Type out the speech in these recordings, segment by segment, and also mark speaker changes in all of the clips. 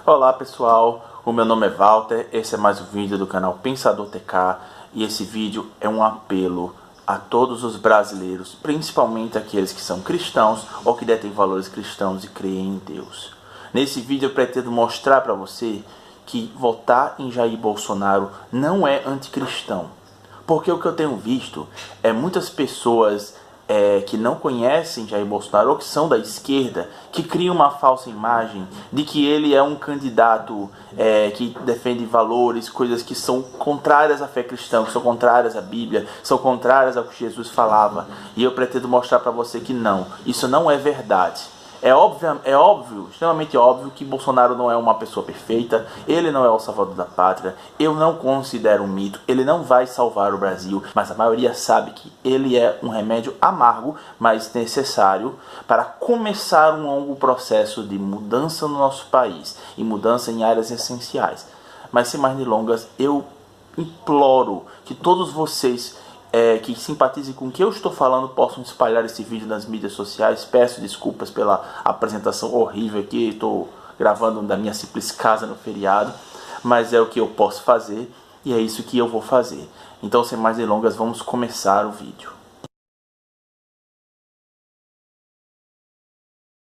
Speaker 1: Olá pessoal, o meu nome é Walter, esse é mais um vídeo do canal Pensador TK e esse vídeo é um apelo a todos os brasileiros, principalmente aqueles que são cristãos ou que detêm valores cristãos e creem em Deus. Nesse vídeo eu pretendo mostrar para você que votar em Jair Bolsonaro não é anticristão, porque o que eu tenho visto é muitas pessoas que não conhecem Jair Bolsonaro ou que são da esquerda, que criam uma falsa imagem de que ele é um candidato que defende valores, coisas que são contrárias à fé cristã, que são contrárias à Bíblia, são contrárias ao que Jesus falava. E eu pretendo mostrar para você que não, isso não é verdade. É óbvio, extremamente óbvio que Bolsonaro não é uma pessoa perfeita, ele não é o salvador da pátria, eu não considero um mito, ele não vai salvar o Brasil, mas a maioria sabe que ele é um remédio amargo, mas necessário para começar um longo processo de mudança no nosso país e mudança em áreas essenciais. Mas sem mais delongas, eu imploro que todos vocês que simpatizem com o que eu estou falando possam espalhar esse vídeo nas mídias sociais. Peço desculpas pela apresentação horrível aqui, estou gravando da minha simples casa no feriado, mas é o que eu posso fazer e é isso que eu vou fazer. Então, sem mais delongas, vamos começar o vídeo.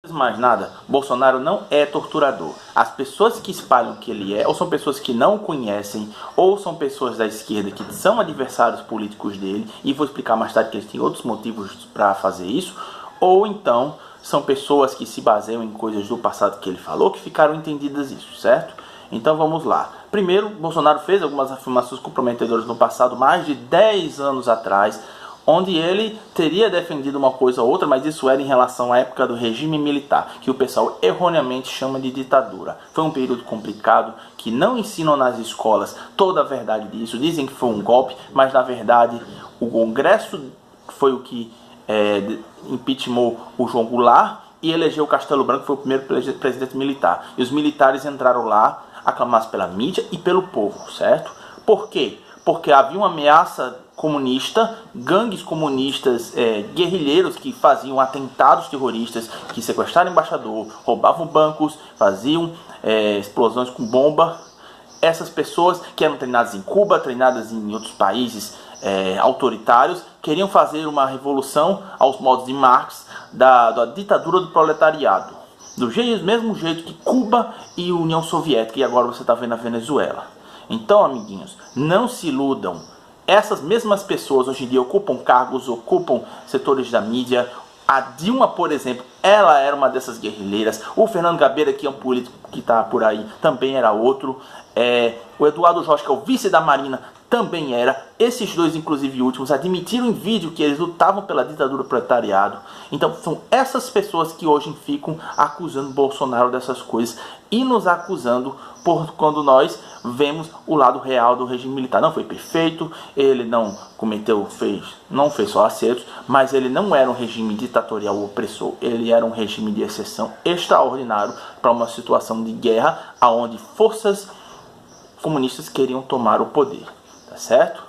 Speaker 1: Mais nada, Bolsonaro não é torturador. As pessoas que espalham que ele é, ou são pessoas que não o conhecem, ou são pessoas da esquerda que são adversários políticos dele, e vou explicar mais tarde que eles têm outros motivos para fazer isso, ou então são pessoas que se baseiam em coisas do passado que ele falou, que ficaram entendidas isso, certo? Então vamos lá. Primeiro, Bolsonaro fez algumas afirmações comprometedoras no passado, mais de 10 anos atrás, onde ele teria defendido uma coisa ou outra, mas isso era em relação à época do regime militar, que o pessoal erroneamente chama de ditadura. Foi um período complicado, que não ensinam nas escolas toda a verdade disso, dizem que foi um golpe, mas na verdade o Congresso foi o que impeachmentou o João Goulart e elegeu o Castelo Branco, que foi o primeiro presidente militar. E os militares entraram lá, aclamados pela mídia e pelo povo, certo? Por quê? Porque havia uma ameaça comunista, gangues comunistas, guerrilheiros que faziam atentados terroristas, que sequestraram embaixador, roubavam bancos, faziam explosões com bomba. Essas pessoas que eram treinadas em Cuba, treinadas em outros países autoritários, queriam fazer uma revolução aos modos de Marx da ditadura do proletariado. Do mesmo jeito que Cuba e União Soviética, e agora você está vendo a Venezuela. Então, amiguinhos, não se iludam. Essas mesmas pessoas hoje em dia ocupam cargos, ocupam setores da mídia. A Dilma, por exemplo, ela era uma dessas guerrilheiras. O Fernando Gabeira, que é um político que está por aí, também era outro. O Eduardo Jorge, que é o vice da Marina, também era. Esses dois, inclusive últimos, admitiram em vídeo que eles lutavam pela ditadura do proletariado. Então são essas pessoas que hoje ficam acusando Bolsonaro dessas coisas e nos acusando quando nós vemos o lado real do regime militar. Não foi perfeito, ele não não fez só acertos, mas ele não era um regime ditatorial opressor, ele era um regime de exceção extraordinário para uma situação de guerra onde forças comunistas queriam tomar o poder, tá certo?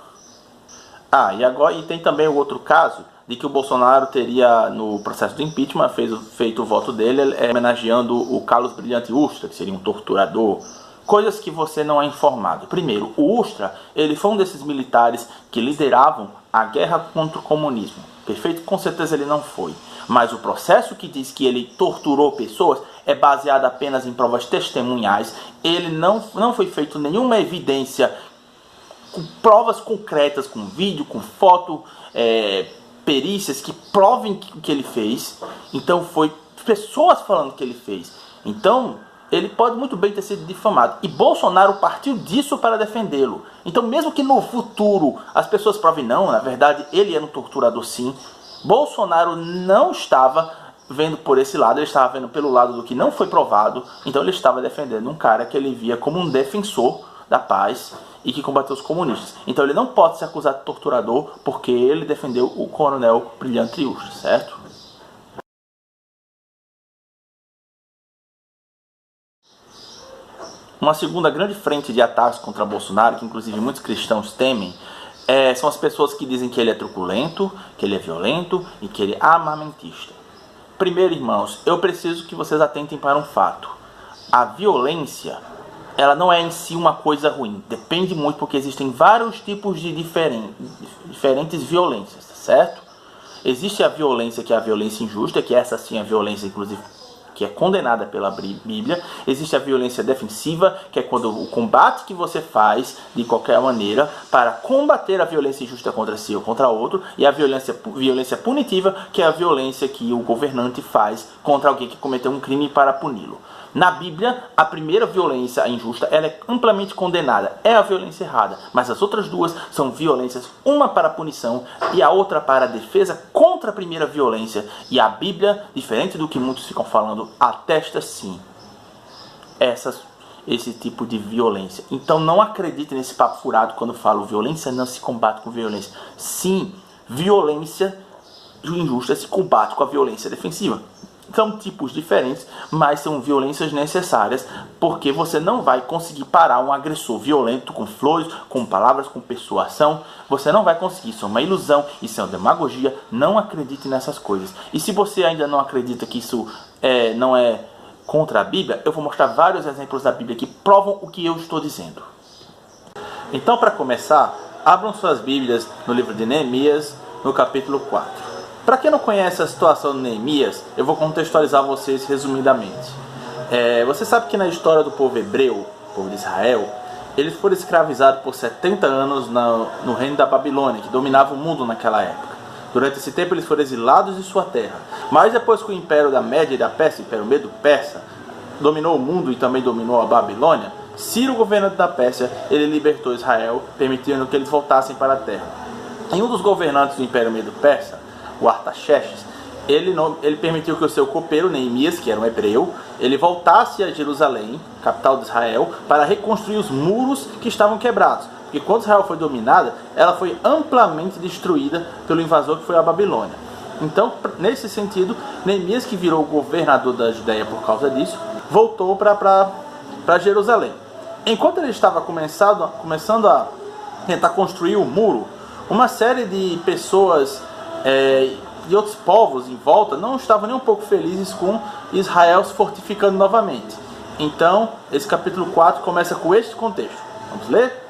Speaker 1: E tem também o outro caso de que o Bolsonaro teria, no processo do impeachment, feito o voto dele homenageando o Carlos Brilhante Ustra, que seria um torturador. Coisas que você não é informado. Primeiro, o Ustra, ele foi um desses militares que lideravam a guerra contra o comunismo. Perfeito? Com certeza ele não foi. Mas o processo que diz que ele torturou pessoas é baseado apenas em provas testemunhais. Ele não foi feito nenhuma evidência com provas concretas, com vídeo, com foto, perícias que provem que ele fez. Então foi pessoas falando que ele fez. Então ele pode muito bem ter sido difamado. E Bolsonaro partiu disso para defendê-lo. Então mesmo que no futuro as pessoas provem não, na verdade ele era um torturador sim, Bolsonaro não estava vendo por esse lado, ele estava vendo pelo lado do que não foi provado. Então ele estava defendendo um cara que ele via como um defensor da paz e que combateu os comunistas. Então ele não pode ser acusado de torturador porque ele defendeu o coronel Brilhante Ustra, certo? Uma segunda grande frente de ataques contra Bolsonaro, que inclusive muitos cristãos temem, são as pessoas que dizem que ele é truculento, que ele é violento e que ele é armamentista. Primeiro, irmãos, eu preciso que vocês atentem para um fato. a violência, ela não é em si uma coisa ruim. Depende muito, porque existem vários tipos de diferentes violências, certo? Existe a violência, que é a violência injusta, que essa sim é a violência, inclusive, que é condenada pela Bíblia. Existe a violência defensiva, que é quando o combate que você faz de qualquer maneira para combater a violência injusta contra si ou contra outro. E a violência punitiva, que é a violência que o governante faz contra alguém que cometeu um crime para puni-lo. Na Bíblia, a primeira violência injusta, ela é amplamente condenada. É a violência errada. Mas as outras duas são violências, uma para punição e a outra para defesa contra a primeira violência. E a Bíblia, diferente do que muitos ficam falando, atesta sim esse tipo de violência. Então não acredite nesse papo furado quando falo violência não se combate com violência. Sim, violência injusta se combate com a violência defensiva. São tipos diferentes, mas são violências necessárias, porque você não vai conseguir parar um agressor violento com flores, com palavras, com persuasão. Você não vai conseguir, isso é uma ilusão, isso é uma demagogia. Não acredite nessas coisas. E se você ainda não acredita que isso não é contra a Bíblia, eu vou mostrar vários exemplos da Bíblia que provam o que eu estou dizendo. Então, para começar, abram suas Bíblias no livro de Neemias, no capítulo 4. Para quem não conhece a situação de Neemias, eu vou contextualizar vocês resumidamente. Você sabe que na história do povo hebreu, povo de Israel, eles foram escravizados por 70 anos no reino da Babilônia, que dominava o mundo naquela época. Durante esse tempo eles foram exilados de sua terra. Mas depois que o império da Média e da Pérsia, o império Medo-Persa, dominou o mundo e também dominou a Babilônia, Ciro, governante da Pérsia, ele libertou Israel, permitindo que eles voltassem para a terra. E um dos governantes do império Medo-Persa, o Artaxerxes, ele permitiu que o seu copeiro Neemias, que era um hebreu, ele voltasse a Jerusalém, capital de Israel, para reconstruir os muros que estavam quebrados. Porque quando Israel foi dominada, ela foi amplamente destruída pelo invasor que foi a Babilônia. Então, nesse sentido, Neemias, que virou governador da Judéia por causa disso, voltou para Jerusalém. Enquanto ele estava começando a tentar construir o muro, uma série de pessoas e outros povos em volta não estavam nem um pouco felizes com Israel se fortificando novamente. Então, esse capítulo 4 começa com este contexto. Vamos ler?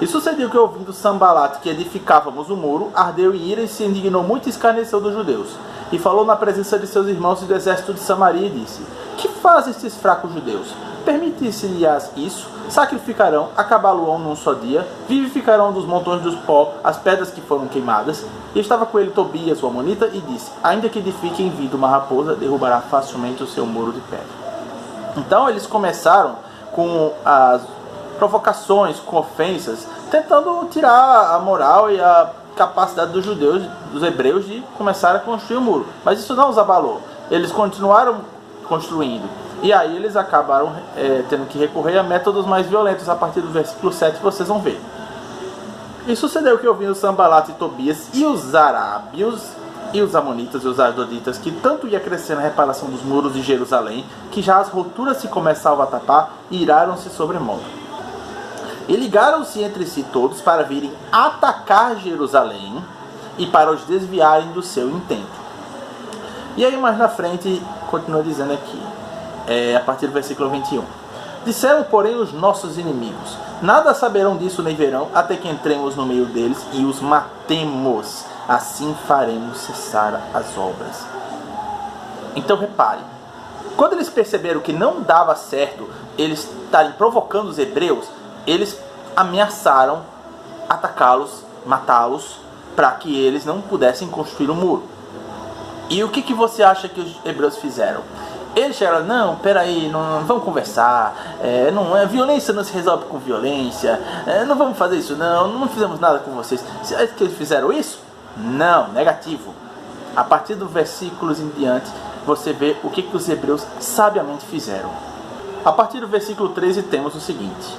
Speaker 1: E sucedeu que, ouvindo Sambalat que edificávamos o muro, ardeu em ira e se indignou muito e escarneceu dos judeus. E falou na presença de seus irmãos e do exército de Samaria e disse: Que fazem estes fracos judeus? Permitisse-lhes isso, sacrificarão, acabá-lo-ão num só dia, vivificarão dos montões dos pó as pedras que foram queimadas. E estava com ele Tobias, o amonita, e disse: Ainda que edifique em vida uma raposa, derrubará facilmente o seu muro de pedra. Então eles começaram com as provocações, com ofensas, tentando tirar a moral e a capacidade dos judeus, dos hebreus, de começar a construir o muro. Mas isso não os abalou. Eles continuaram construindo. E aí eles acabaram tendo que recorrer a métodos mais violentos. A partir do versículo 7 vocês vão ver. E sucedeu que ouvindo Sambalat e Tobias e os arábios e os amonitas e os asdoditas, que tanto ia crescendo a reparação dos muros de Jerusalém, que já as rupturas se começavam a tapar, iraram-se sobremodo. E ligaram-se entre si todos para virem atacar Jerusalém e para os desviarem do seu intento. E aí mais na frente, continua dizendo aqui, a partir do versículo 21. Disseram, porém, os nossos inimigos: Nada saberão disso nem verão, até que entremos no meio deles e os matemos. Assim faremos cessar as obras. Então repare, quando eles perceberam que não dava certo eles estarem provocando os hebreus, eles ameaçaram atacá-los, matá-los, para que eles não pudessem construir um muro. E o que você acha que os hebreus fizeram? Eles chegaram: não, peraí, não vamos conversar, violência não se resolve com violência, não vamos fazer isso não fizemos nada com vocês. Você acha que eles fizeram isso? Não, negativo. A partir dos versículos em diante, você vê o que os hebreus sabiamente fizeram. A partir do versículo 13 temos o seguinte: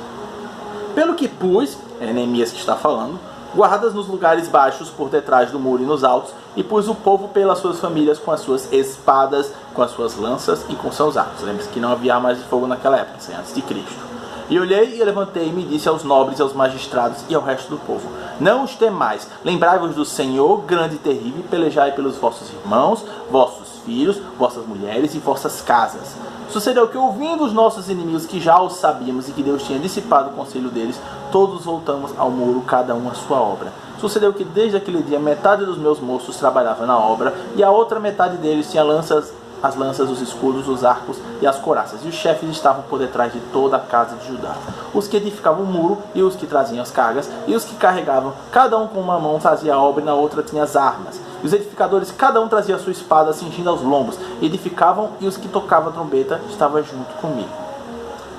Speaker 1: Pelo que pus, Neemias que está falando, guardas nos lugares baixos por detrás do muro e nos altos, e pus o povo pelas suas famílias com as suas espadas, com as suas lanças e com seus arcos. Lembre-se que não havia armas de fogo naquela época, antes de Cristo. E olhei e levantei-me e disse aos nobres, aos magistrados e ao resto do povo: Não os temais, lembrai-vos do Senhor, grande e terrível, e pelejai pelos vossos irmãos, vossos filhos, vossas mulheres e vossas casas. Sucedeu que, ouvindo os nossos inimigos, que já os sabíamos e que Deus tinha dissipado o conselho deles, todos voltamos ao muro, cada um à sua obra. Sucedeu que desde aquele dia metade dos meus moços trabalhava na obra, e a outra metade deles tinha as lanças, os escudos, os arcos e as couraças. E os chefes estavam por detrás de toda a casa de Judá. Os que edificavam o muro e os que traziam as cargas, e os que carregavam, cada um com uma mão fazia a obra e na outra tinha as armas. E os edificadores, cada um trazia a sua espada cingindo aos lombos. Edificavam, e os que tocavam a trombeta estavam junto comigo.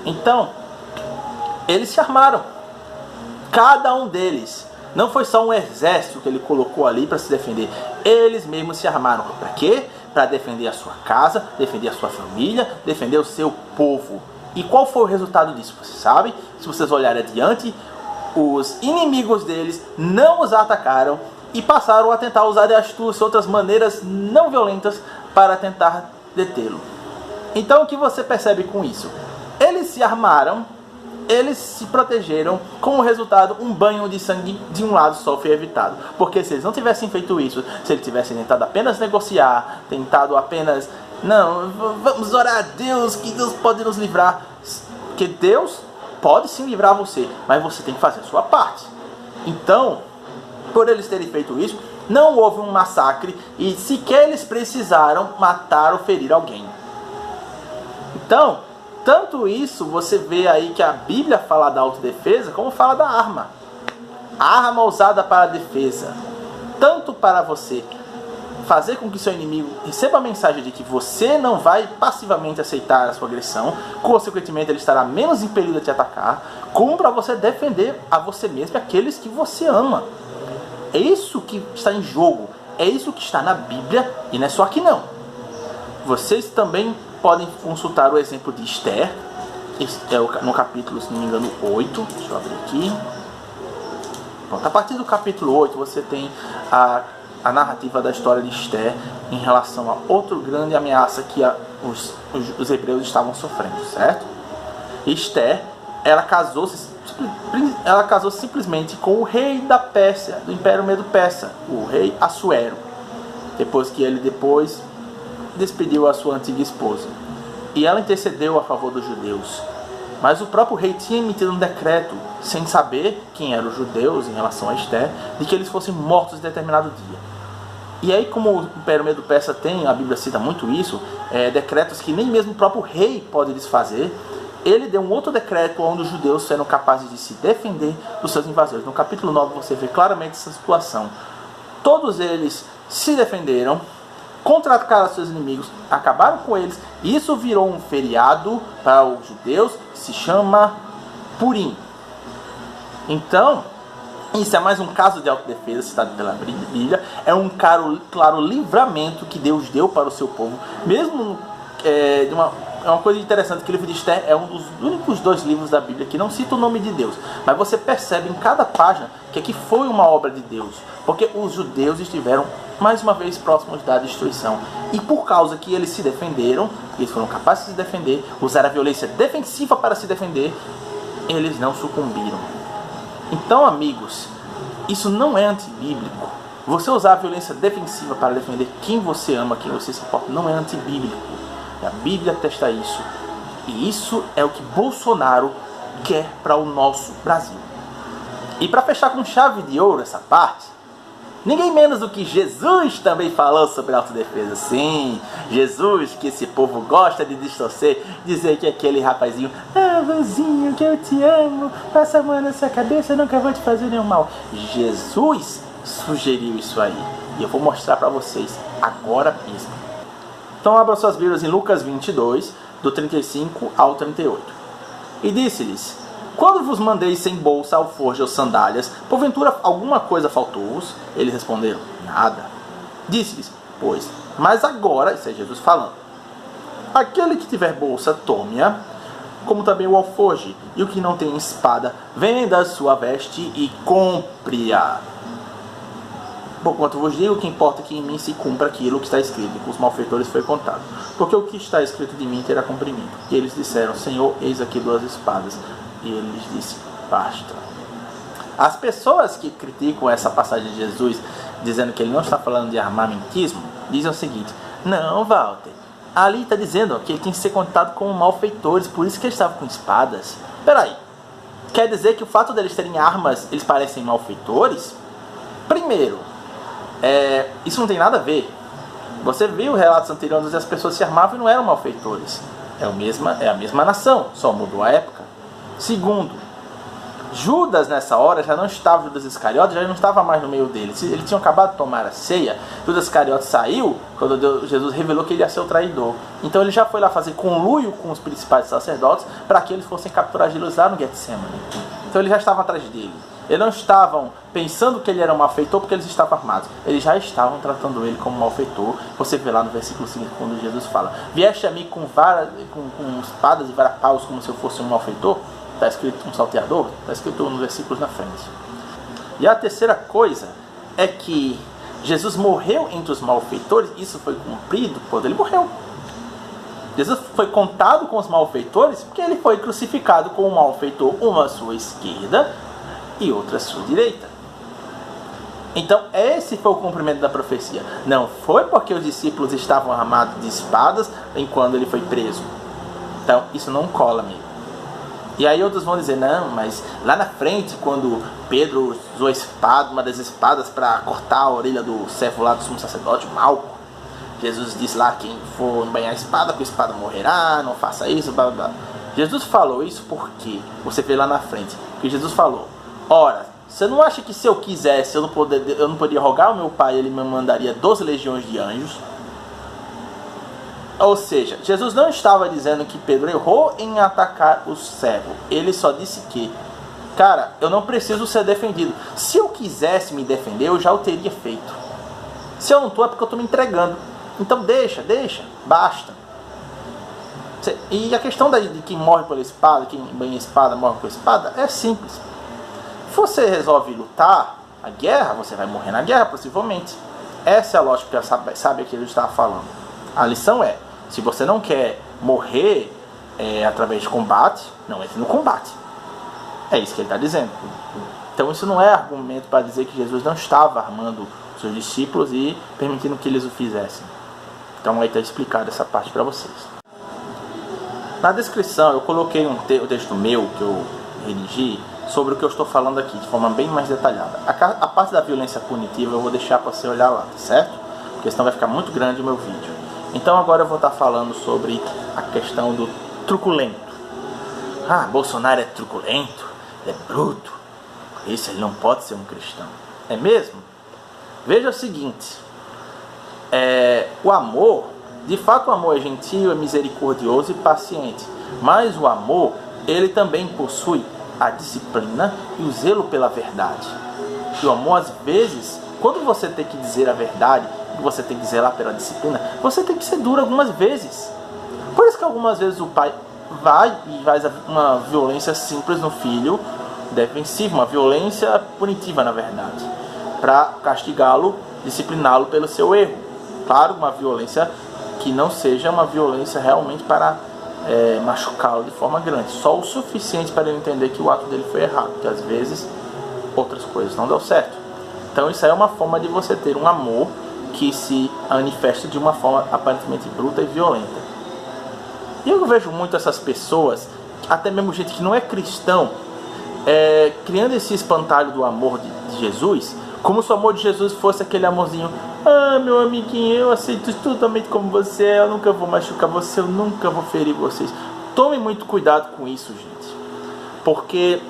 Speaker 1: Então, eles se armaram. Cada um deles. Não foi só um exército que ele colocou ali para se defender. Eles mesmos se armaram. Para quê? Para defender a sua casa, defender a sua família, defender o seu povo. E qual foi o resultado disso? Você sabe? Se vocês olharem adiante, os inimigos deles não os atacaram e passaram a tentar usar de astúcia, outras maneiras não violentas para tentar detê-lo. Então o que você percebe com isso? Eles se armaram, eles se protegeram, como resultado, um banho de sangue de um lado só foi evitado. Porque se eles não tivessem feito isso, se eles tivessem tentado apenas negociar, tentado apenas, não, vamos orar a Deus, que Deus pode nos livrar. Porque Deus pode sim livrar você, mas você tem que fazer a sua parte. Então, por eles terem feito isso, não houve um massacre e sequer eles precisaram matar ou ferir alguém. Então, tanto isso, você vê aí que a Bíblia fala da autodefesa, como fala da arma. A arma usada para a defesa. Tanto para você fazer com que seu inimigo receba a mensagem de que você não vai passivamente aceitar a sua agressão, consequentemente ele estará menos impelido a te atacar, como para você defender a você mesmo e aqueles que você ama. É isso que está em jogo. É isso que está na Bíblia e não é só aqui não. Vocês também podem consultar o exemplo de Esther, no capítulo, se não me engano, 8. Deixa eu abrir aqui. Pronto, a partir do capítulo 8 você tem a narrativa da história de Esther em relação a outra grande ameaça que os hebreus estavam sofrendo, certo? Esther, ela casou-se simplesmente com o rei da Pérsia, do Império Medo-Persa, o rei Assuero, depois que ele despediu a sua antiga esposa. E ela intercedeu a favor dos judeus. Mas o próprio rei tinha emitido um decreto, sem saber quem eram os judeus em relação a Esther, de que eles fossem mortos em determinado dia. E aí, como o Império Medo-Persa tem, a Bíblia cita muito isso, decretos que nem mesmo o próprio rei pode desfazer, ele deu um outro decreto onde os judeus eram capazes de se defender dos seus invasores. No capítulo 9 você vê claramente essa situação. Todos eles se defenderam, contra-atacaram seus inimigos, acabaram com eles, e isso virou um feriado para os judeus, que se chama Purim. Então, isso é mais um caso de autodefesa citado pela Bíblia, é um claro livramento que Deus deu para o seu povo, mesmo é uma coisa interessante que o livro de Esther é um dos únicos 2 livros da Bíblia que não cita o nome de Deus, mas você percebe em cada página que aqui foi uma obra de Deus, porque os judeus estiveram mais uma vez próximos da destruição, e por causa que eles se defenderam, eles foram capazes de se defender, usaram a violência defensiva para se defender, eles não sucumbiram. Então, amigos, isso não é antibíblico. Você usar a violência defensiva para defender quem você ama, quem você se importa, não é antibíblico. A Bíblia atesta isso. E isso é o que Bolsonaro quer para o nosso Brasil. E para fechar com chave de ouro essa parte, ninguém menos do que Jesus também falou sobre autodefesa. Sim, Jesus, que esse povo gosta de distorcer, dizer que aquele rapazinho, Vanzinho, que eu te amo, passa a mão na sua cabeça, eu nunca vou te fazer nenhum mal. Jesus sugeriu isso aí. E eu vou mostrar para vocês agora mesmo. Então abra suas Bíblias em Lucas 22, do 35 ao 38. E disse-lhes: quando vos mandei sem bolsa, alforje ou sandálias, porventura alguma coisa faltou-vos? Eles responderam: nada. Disse-lhes: pois, mas agora, isso é Jesus falando, aquele que tiver bolsa, tome-a, como também o alforje, e o que não tem espada, venda sua veste e compre-a. Porquanto vos digo que importa que em mim se cumpra aquilo que está escrito, e com os malfeitores foi contado. Porque o que está escrito de mim terá cumprimento. E eles disseram: Senhor, eis aqui 2 espadas. E ele lhes disse: basta. As pessoas que criticam essa passagem de Jesus, dizendo que ele não está falando de armamentismo, dizem o seguinte: Não, Walter. Ali está dizendo que ele tem que ser contado como malfeitores, por isso que eles estavam com espadas. Peraí, quer dizer que o fato deles terem armas, eles parecem malfeitores? Primeiro, isso não tem nada a ver. Você viu relatos anteriores onde as pessoas se armavam e não eram malfeitores. É a mesma nação, só mudou a época. Segundo, Judas nessa hora já não estava, Judas Iscariote já não estava mais no meio deles. Eles tinham acabado de tomar a ceia. Judas Iscariote saiu quando Jesus revelou que ele ia ser o traidor. Então ele já foi lá fazer conluio com os principais sacerdotes para que eles fossem capturar Jesus lá no Getsemane. Então eles já estavam atrás dele. Eles não estavam pensando que ele era um malfeitor porque eles estavam armados. Eles já estavam tratando ele como malfeitor. Você vê lá no versículo 5 quando Jesus fala: vieste a mim com espadas e varapaus como se eu fosse um malfeitor? Está escrito um salteador? Está escrito nos versículos na frente. E a terceira coisa é que Jesus morreu entre os malfeitores. Isso foi cumprido quando ele morreu. Jesus foi contado com os malfeitores porque ele foi crucificado com um malfeitor, uma à sua esquerda e outra à sua direita. Então esse foi o cumprimento da profecia. Não foi porque os discípulos estavam armados de espadas enquanto ele foi preso. Então isso não cola mesmo. E aí outros vão dizer: não, mas lá na frente, quando Pedro usou a espada, uma das espadas, para cortar a orelha do servo lá do sumo sacerdote, Malco, Jesus disse lá: quem for embanhar a espada, com a espada morrerá, não faça isso, blá blá blá. Jesus falou isso porque, você vê lá na frente, que Jesus falou: ora, você não acha que se eu quisesse, eu não poderia rogar ao meu pai, ele me mandaria 12 legiões de anjos? Ou seja, Jesus não estava dizendo que Pedro errou em atacar o servo. Ele só disse que, cara, eu não preciso ser defendido. Se eu quisesse me defender, eu já o teria feito. Se eu não estou, é porque eu estou me entregando. Então deixa, basta. E a questão de quem morre pela espada, quem banha a espada, morre com a espada, é simples. Se você resolve lutar a guerra, você vai morrer na guerra, possivelmente. Essa é a lógica que sabe que ele estava falando. A lição é: se você não quer morrer através de combate, não entre no combate. É isso que ele está dizendo. Então isso não é argumento para dizer que Jesus não estava armando seus discípulos e permitindo que eles o fizessem. Então aí está explicado essa parte para vocês. Na descrição eu coloquei um texto meu que eu redigi sobre o que eu estou falando aqui, de forma bem mais detalhada. A parte da violência punitiva eu vou deixar para você olhar lá, certo? Porque senão vai ficar muito grande o meu vídeo. Então agora eu vou estar falando sobre a questão do truculento. Ah, Bolsonaro é truculento, é bruto, por isso ele não pode ser um cristão. É mesmo? Veja o seguinte, o amor, de fato o amor é gentil, é misericordioso e paciente. Mas o amor, ele também possui a disciplina e o zelo pela verdade. E o amor, às vezes, quando você tem que dizer a verdade, você tem que zelar pela disciplina, você tem que ser duro algumas vezes. Por isso que algumas vezes o pai vai e faz uma violência simples no filho, defensiva, uma violência punitiva na verdade, para castigá-lo, discipliná-lo pelo seu erro. Claro, uma violência que não seja uma violência realmente para machucá-lo de forma grande, só o suficiente para ele entender que o ato dele foi errado, porque às vezes outras coisas não dão certo. Então isso aí é uma forma de você ter um amor que se manifesta de uma forma aparentemente bruta e violenta. E eu vejo muito essas pessoas, até mesmo gente que não é cristão, criando esse espantalho do amor de Jesus, como se o amor de Jesus fosse aquele amorzinho: ah, meu amiguinho, eu aceito totalmente como você é, eu nunca vou machucar você, eu nunca vou ferir vocês. Tome muito cuidado com isso, gente, porque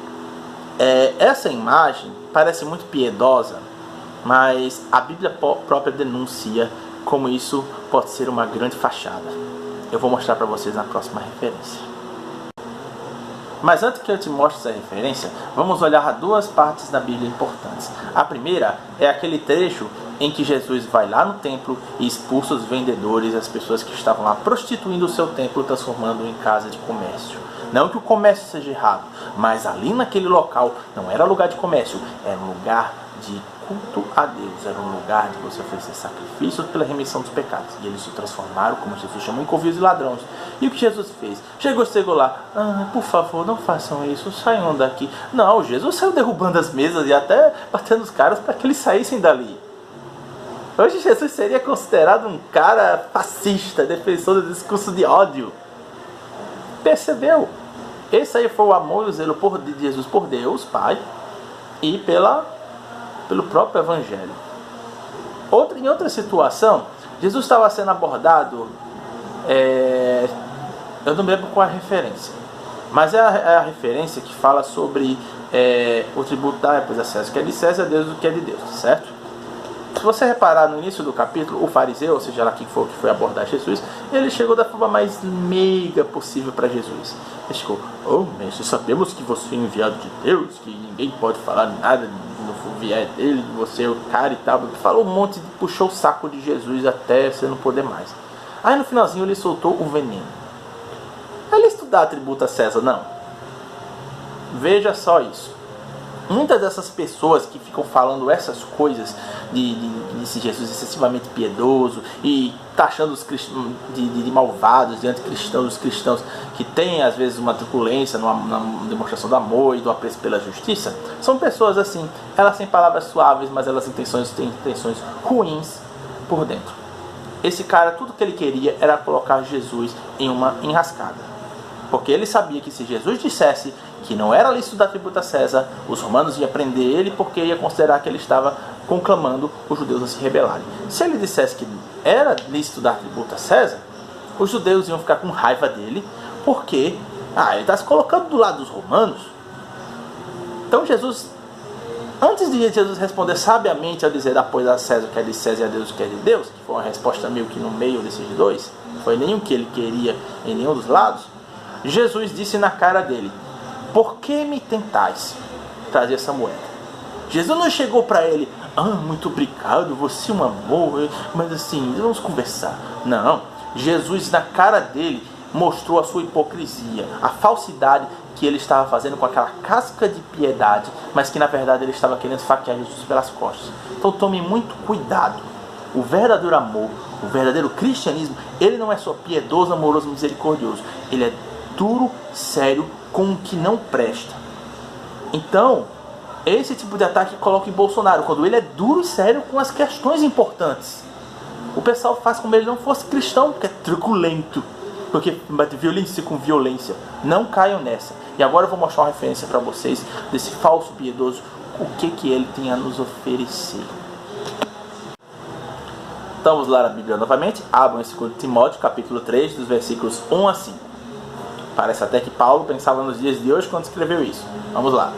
Speaker 1: essa imagem parece muito piedosa, mas a Bíblia própria denuncia como isso pode ser uma grande fachada. Eu vou mostrar para vocês na próxima referência. Mas antes que eu te mostre essa referência, vamos olhar a duas partes da Bíblia importantes. A primeira é aquele trecho em que Jesus vai lá no templo e expulsa os vendedores, as pessoas que estavam lá prostituindo o seu templo, transformando em casa de comércio. Não que o comércio seja errado, mas ali naquele local não era lugar de comércio, era um lugar de culto a Deus, era um lugar de você oferecer sacrifícios pela remissão dos pecados. E eles se transformaram, como Jesus chamou, em convios e ladrões. E o que Jesus fez? Chegou lá: ah, por favor, não façam isso, saiam daqui. Não, Jesus saiu derrubando as mesas e até batendo os caras para que eles saíssem dali. Hoje Jesus seria considerado um cara fascista, defensor do discurso de ódio. Percebeu? Esse aí foi o amor e o zelo de Jesus por Deus, Pai, e pelo próprio Evangelho. Em outra situação, Jesus estava sendo abordado, eu não me lembro qual é a referência, mas é a referência que fala sobre o tributo da César, o que é de César, Deus o que é de Deus, certo? Se você reparar no início do capítulo, o fariseu, ou seja lá quem for que foi abordar Jesus, ele chegou da forma mais meiga possível para Jesus. Ele chegou: oh, mestre, sabemos que você é enviado de Deus, que ninguém pode falar nada no viés dele, você é o cara e tal. Falou um monte, puxou o saco de Jesus até você não poder mais. Aí no finalzinho ele soltou o veneno. Ele estudar tributo a César, não. Veja só isso. Muitas dessas pessoas que ficam falando essas coisas desse Jesus excessivamente piedoso e taxando os cristãos de malvados, de anticristãos, os cristãos que têm às vezes uma truculência na demonstração do amor e do apreço pela justiça, são pessoas assim, elas têm palavras suaves, mas elas têm intenções ruins por dentro. Esse cara, tudo que ele queria era colocar Jesus em uma enrascada. Porque ele sabia que se Jesus dissesse que não era lícito dar tributo a César, os romanos iam prender ele porque ia considerar que ele estava conclamando os judeus a se rebelarem. Se ele dissesse que era lícito dar tributo a César, os judeus iam ficar com raiva dele porque ele está se colocando do lado dos romanos. Então Jesus, antes de Jesus responder sabiamente ao dizer pois a César o que é de César e a Deus o que é de Deus, que foi uma resposta meio que no meio desses dois, não foi nenhum que ele queria em nenhum dos lados, Jesus disse na cara dele: por que me tentais trazer essa moeda? Jesus não chegou para ele: muito obrigado, você é um amor, mas assim, vamos conversar. Não, Jesus na cara dele mostrou a sua hipocrisia, a falsidade que ele estava fazendo com aquela casca de piedade, mas que na verdade ele estava querendo esfaquear Jesus pelas costas. Então tome muito cuidado. O verdadeiro amor, o verdadeiro cristianismo, ele não é só piedoso, amoroso, misericordioso. Ele é duro, sério, com o que não presta. Então, esse tipo de ataque coloca em Bolsonaro, quando ele é duro e sério com as questões importantes. O pessoal faz como ele não fosse cristão, porque é truculento, porque bate violência com violência. Não caiam nessa. E agora eu vou mostrar uma referência para vocês desse falso piedoso, o que ele tem a nos oferecer. Então vamos lá na Bíblia novamente. Abram esse 2 Timóteo, capítulo 3, dos versículos 1 a 5. Parece até que Paulo pensava nos dias de hoje quando escreveu isso. Vamos lá.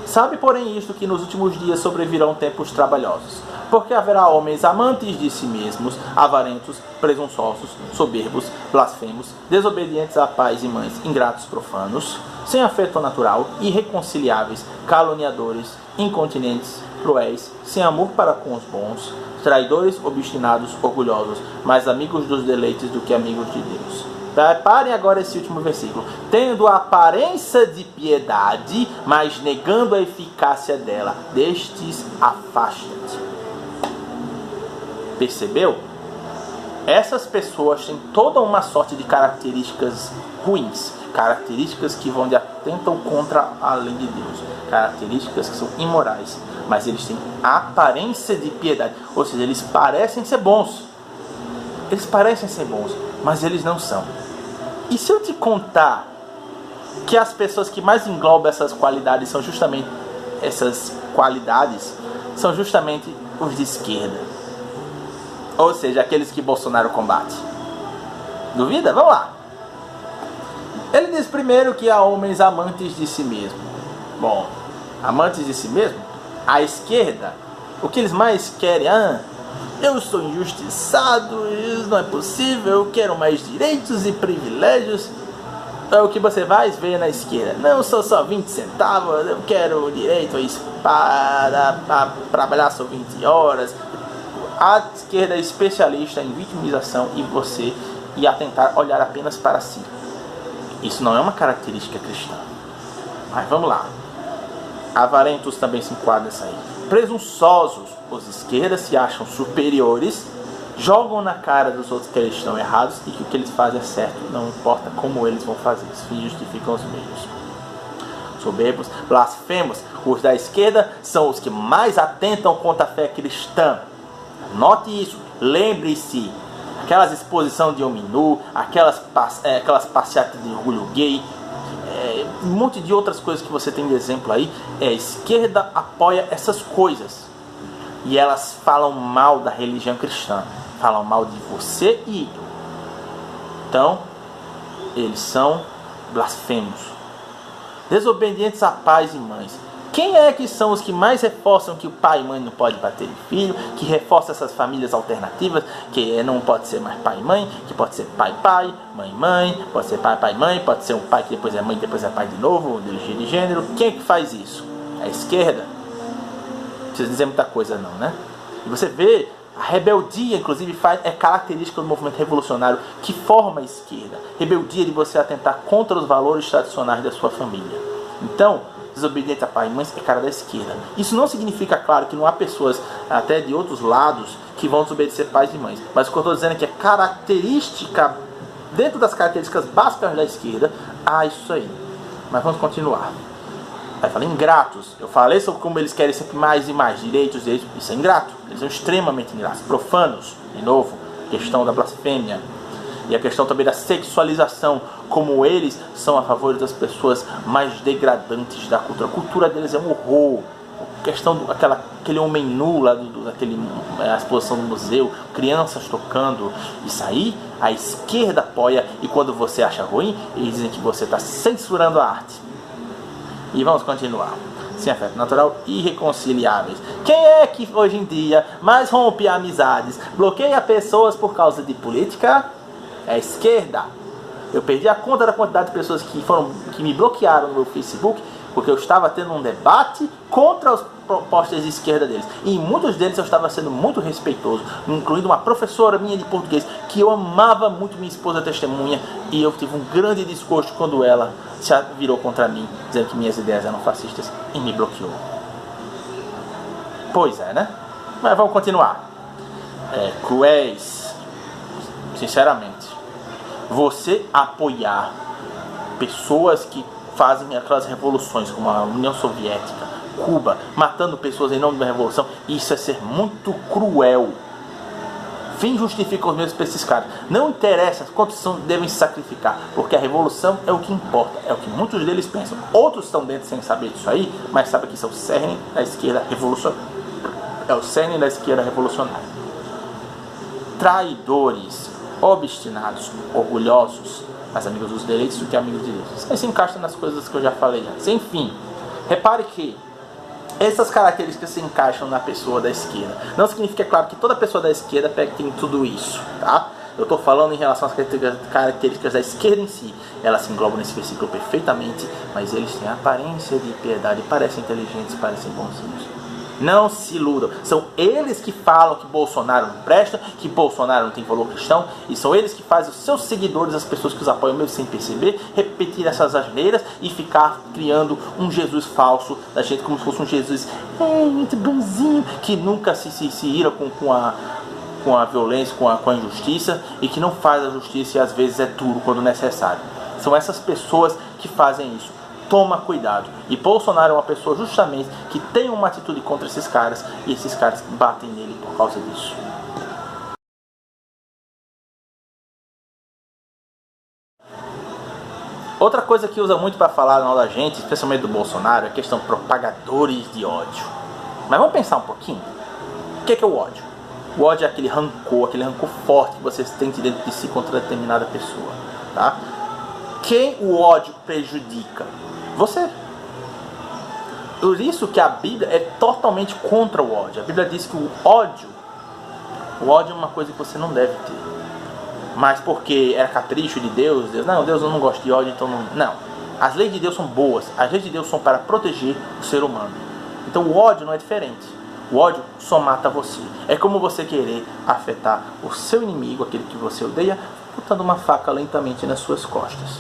Speaker 1: Sabe, porém, isto, que nos últimos dias sobrevirão tempos trabalhosos. Porque haverá homens amantes de si mesmos, avarentos, presunçosos, soberbos, blasfemos, desobedientes a pais e mães, ingratos, profanos, sem afeto natural, irreconciliáveis, caluniadores, incontinentes, cruéis, sem amor para com os bons, traidores, obstinados, orgulhosos, mais amigos dos deleites do que amigos de Deus. Reparem agora esse último versículo. Tendo a aparência de piedade, mas negando a eficácia dela. Destes afasta-te. Percebeu? Essas pessoas têm toda uma sorte de características ruins. Características que vão de atentam contra a lei de Deus. Características que são imorais. Mas eles têm a aparência de piedade. Ou seja, eles parecem ser bons. Eles parecem ser bons, mas eles não são. E se eu te contar que as pessoas que mais englobam essas qualidades são justamente os de esquerda? Ou seja, aqueles que Bolsonaro combate. Duvida? Vamos lá. Ele diz primeiro que há homens amantes de si mesmo. Bom, amantes de si mesmo? A esquerda, o que eles mais querem? Eu sou injustiçado, isso não é possível, eu quero mais direitos e privilégios. É o que você vai ver na esquerda. Não sou só 20 centavos, eu quero direito para trabalhar só 20 horas. A esquerda é especialista em vitimização e a tentar olhar apenas para si. Isso não é uma característica cristã. Mas vamos lá. Avarentos também se enquadram nessa aí. Presunçosos, os esquerdas se acham superiores, jogam na cara dos outros que eles estão errados e que o que eles fazem é certo, não importa como eles vão fazer, os fins justificam os meios. Soberbos, blasfemos, os da esquerda são os que mais atentam contra a fé cristã. Note isso, lembre-se, aquelas exposições de homem nu, aquelas passeatas de orgulho gay, um monte de outras coisas que você tem de exemplo aí, a esquerda apoia essas coisas. E elas falam mal da religião cristã, falam mal de você e eu. Então, eles são blasfemos, desobedientes a pais e mães. Quem é que são os que mais reforçam que o pai e mãe não pode bater em filho, que reforça essas famílias alternativas, que não pode ser mais pai e mãe, que pode ser pai mãe mãe, pode ser pai mãe, pode ser um pai que depois é mãe, depois é pai de novo, de gênero. Quem é que faz isso? É a esquerda. Não precisa dizer muita coisa não, né? E você vê, a rebeldia, inclusive, é característica do movimento revolucionário que forma a esquerda. Rebeldia de você atentar contra os valores tradicionais da sua família. Então, desobediente a pai e mãe é cara da esquerda. Isso não significa, claro, que não há pessoas até de outros lados que vão desobedecer pais e mães. Mas o que eu estou dizendo é que é característica, dentro das características básicas da esquerda, há isso aí. Mas vamos continuar. Aí fala ingratos. Eu falei sobre como eles querem sempre mais e mais direitos. Isso é ingrato. Eles são extremamente ingratos. Profanos, de novo, questão da blasfêmia. E a questão também da sexualização, como eles são a favor das pessoas mais degradantes da cultura. A cultura deles é um horror. A questão aquele homem nu lá, a exposição do museu, crianças tocando, isso aí a esquerda apoia, e quando você acha ruim, eles dizem que você está censurando a arte. E vamos continuar. Sem afeto natural, irreconciliáveis. Quem é que hoje em dia mais rompe amizades, bloqueia pessoas por causa de política? É a esquerda. Eu perdi a conta da quantidade de pessoas que me bloquearam no meu Facebook porque eu estava tendo um debate contra as propostas de esquerda deles. E em muitos deles eu estava sendo muito respeitoso, incluindo uma professora minha de português, que eu amava muito, minha esposa testemunha, e eu tive um grande desgosto quando ela se virou contra mim, dizendo que minhas ideias eram fascistas, e me bloqueou. Pois é, né? Mas vamos continuar. Cruéis, sinceramente. Você apoiar pessoas que fazem aquelas revoluções como a União Soviética, Cuba, matando pessoas em nome da revolução, isso é ser muito cruel. Fim justifica os meios para esses caras. Não interessa quantos devem se sacrificar, porque a revolução é o que importa, é o que muitos deles pensam. Outros estão dentro sem saber disso aí, mas sabem que isso é o cerne da esquerda revolucionária. É o cerne da esquerda revolucionária. Traidores, obstinados, orgulhosos, mais amigos dos direitos do que amigos de Deus. Isso aí se encaixa nas coisas que eu já falei antes. Enfim, repare que essas características se encaixam na pessoa da esquerda. Não significa, é claro, que toda pessoa da esquerda tem tudo isso, tá? Eu estou falando em relação às características da esquerda em si. Elas se englobam nesse versículo perfeitamente, mas eles têm a aparência de piedade, parecem inteligentes, parecem bonzinhos. Não se iludam. São eles que falam que Bolsonaro não presta, que Bolsonaro não tem valor cristão, e são eles que fazem os seus seguidores, as pessoas que os apoiam mesmo sem perceber, repetir essas asneiras e ficar criando um Jesus falso da gente, como se fosse um Jesus muito bonzinho, que nunca se ira com a violência, com a injustiça, e que não faz a justiça e às vezes é duro quando necessário. São essas pessoas que fazem isso. Toma cuidado. E Bolsonaro é uma pessoa justamente que tem uma atitude contra esses caras, e esses caras batem nele por causa disso. Outra coisa que usa muito para falar mal da gente, especialmente do Bolsonaro, é a questão de propagadores de ódio. Mas vamos pensar um pouquinho. O que é o ódio? O ódio é aquele rancor forte que você sente dentro de si contra determinada pessoa, tá? Quem o ódio prejudica? Você. Por isso que a Bíblia é totalmente contra o ódio. A Bíblia diz que o ódio é uma coisa que você não deve ter. Mas porque era capricho de Deus, Deus eu não gosto de ódio, então não. As leis de Deus são boas. As leis de Deus são para proteger o ser humano. Então o ódio não é diferente. O ódio só mata você. É como você querer afetar o seu inimigo, aquele que você odeia, botando uma faca lentamente nas suas costas.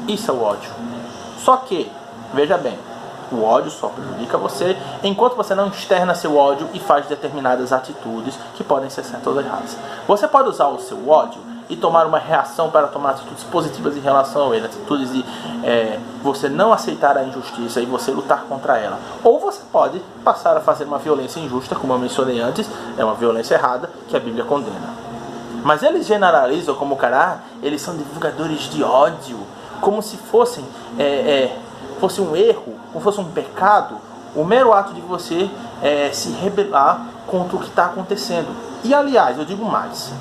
Speaker 1: Isso é o ódio. Só que, veja bem, o ódio só prejudica você enquanto você não externa seu ódio e faz determinadas atitudes que podem ser certas ou erradas. Você pode usar o seu ódio e tomar uma reação para tomar atitudes positivas em relação a ele, atitudes de você não aceitar a injustiça e você lutar contra ela. Ou você pode passar a fazer uma violência injusta, como eu mencionei antes, é uma violência errada que a Bíblia condena. Mas eles generalizam como, cara, eles são divulgadores de ódio, como se fosse um erro, como fosse um pecado, o mero ato de você se rebelar contra o que está acontecendo. E aliás, eu digo mais,